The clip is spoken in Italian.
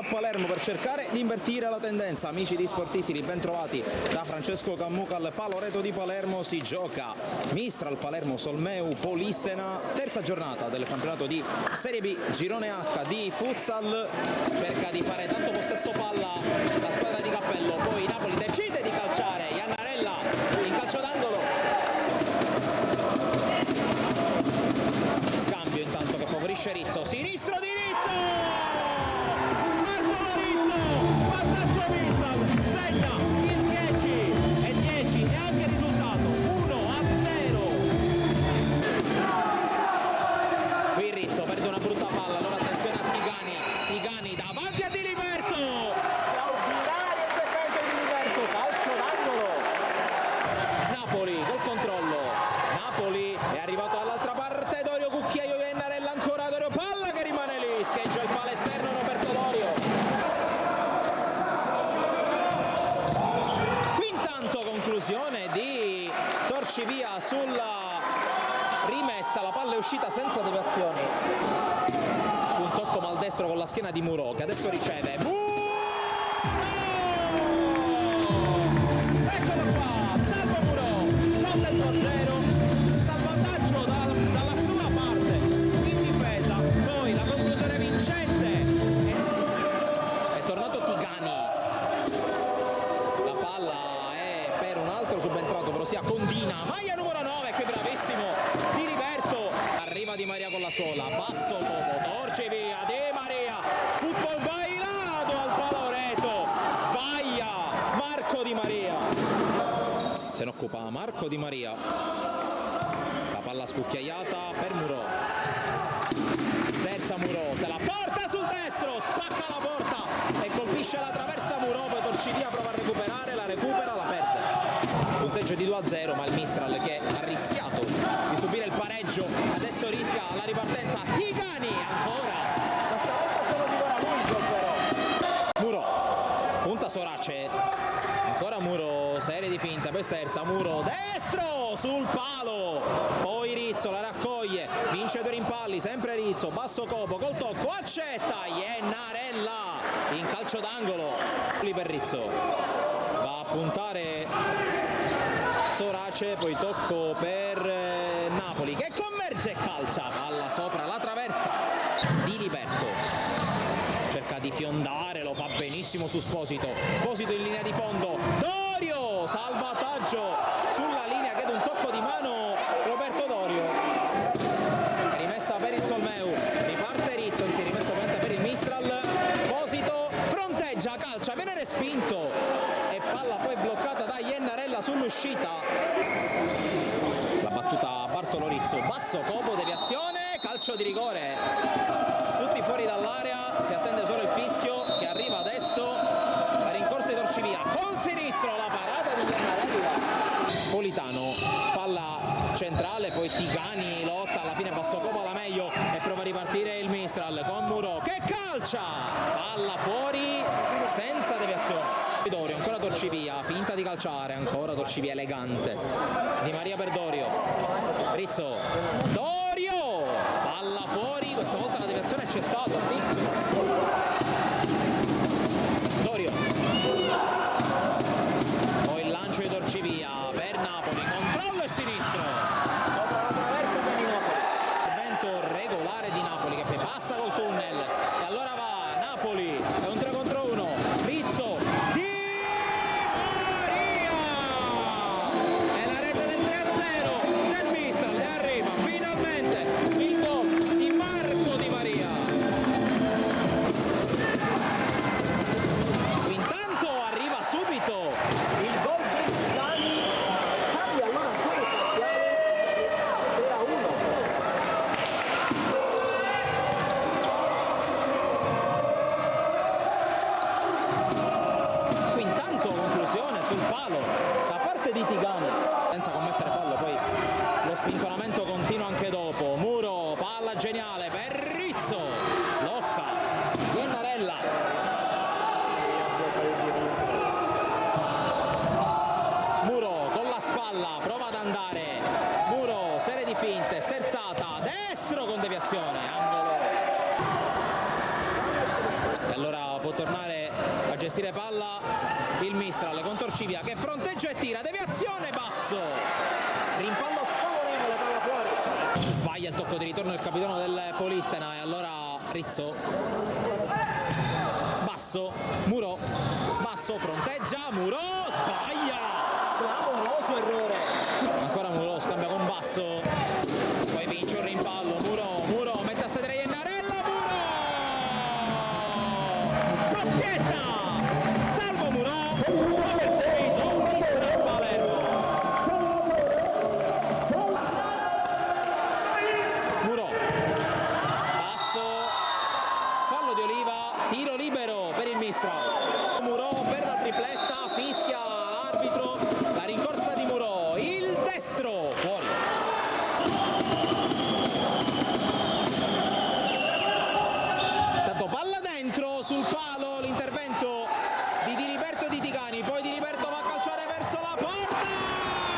a Palermo per cercare di invertire la tendenza. Amici di Sportissimi, ben trovati da Francesco Cammuca al Paloreto di Palermo. Si gioca Mistral Palermo Solmeu Polistena, terza giornata del campionato di Serie B Girone H di futsal. Cerca di fare tanto possesso palla la squadra di Cappello, poi Napoli decide di calciare, Iannarella in calcio d'angolo. Scambio intanto che favorisce Rizzo, sinistro di Rizzo! Marco Rizzo! Vantaggio Mistral, segna il 10 e anche il risultato 1-0. Qui Rizzo perde una brutta palla, allora attenzione a Tigani davanti a Diliberto! Straordinario intervento di Diliberto, calcio d'angolo! Napoli col controllo, Napoli è arrivato dall'altra parte, Dorio Cucchiaio, Iannarella ancora, Dorio, palla che rimane lì, scheggia il palo esterno Roberto Dorio. Qui intanto conclusione di Torcivia sulla rimessa, la palla è uscita senza deviazioni. Un tocco maldestro con la schiena di Muro che adesso riceve. Eccolo qua, salva Muro, gol del 2-0, salvataggio dalla sua parte in difesa, poi la conclusione vincente. È tornato Tigani, la palla è per un altro subentrato, ovvero sia Condina, maglia numero 9, che bravissimo Diliberto, arriva Di Maria con la sola, basso Como, torce via Di Maria, football bailato al Paloreto, sbaglia Marco Di Maria, se ne occupa Marco Di Maria, la palla scucchiaiata per Muro, sterza Muro, se la porta sul destro, spacca la porta e colpisce la traversa Muro, poi Torcivia prova a recuperare, la recupera, la perde. Punteggio di 2-0, ma il Mistral che ha rischiato di subire il pareggio adesso rischia la ripartenza. Tigani ancora, questa volta solo di lui però. Muro punta Sorace, ancora Muro, serie di finta, poi sterza Muro, destro sul palo, poi Rizzo la raccoglie, vince due rimpalli, sempre Rizzo, basso Copo col tocco, accetta Iannarella in calcio d'angolo, lì per Rizzo, va a puntare Sorace, poi tocco per Napoli che converge e calcia, palla sopra la traversa di Diliberto, cerca di fiondare, lo fa benissimo su Sposito in linea di fondo, Dorio, salvataggio sulla linea che è un tocco di mano Roberto Dorio, rimessa per il Solmeu, riparte Rizzo, si è rimesso per il Mistral, Sposito fronteggia, calcia, viene respinto e palla poi bloccata da Iannarella sull'uscita, la battuta Bartolo Rizzo, basso Copo, deviazione, calcio di rigore, tutti fuori dall'area, si attende solo il fischio che arriva adesso, la rincorsa di Torcivia, col sinistro la parata di Iannarella, Politano, palla centrale, poi Tigani lotta, alla fine basso Copo alla meglio e prova a ripartire il Mistral con Muro che calcia, palla fuori senza deviazione. Dorio, ancora Torcivia, finta di calciare, ancora Torcivia elegante, Di Maria per Dorio, Rizzo, Dorio, palla fuori, questa volta la deviazione c'è stata, sì, Dorio, poi il lancio di Torcivia per Napoli, controllo e sinistro, sopra la traversa per Napoli, intervento regolare di Napoli che poi passa col tunnel e allora va Napoli, è un 3 contro 1, Rizzo, da parte di Tigani senza commettere fallo, poi lo spintonamento continua anche dopo, Muro, palla geniale per Rizzo, Locca, Iannarella, Muro con la spalla prova ad andare, Muro serie di finte, sterzata, destro con deviazione, angolo, e allora gestire palla il Mistral con Torcivia che fronteggia e tira, deviazione, basso, rimpallo sfavorevole, palla fuori. Sbaglia il tocco di ritorno del capitano del Polistena e allora Rizzo. Basso, Muro, Basso fronteggia, Muro sbaglia, clamoroso errore, ancora Muro scambia con Basso, poi vince un rimpallo, Muro mette a sedere Iannarella, Muro, doppietta, salvo Muro, over servito, Mistral Palermo. Muro, Basso, fallo di Oliva, tiro libero per il Mistral. Muro per la tripletta, fischia l'arbitro, la rincorsa di Muro, il destro, fuori. Tanto palla dentro, sul palo, l'intervento di Diliberto e di Ticani, poi Diliberto va a calciare verso la porta!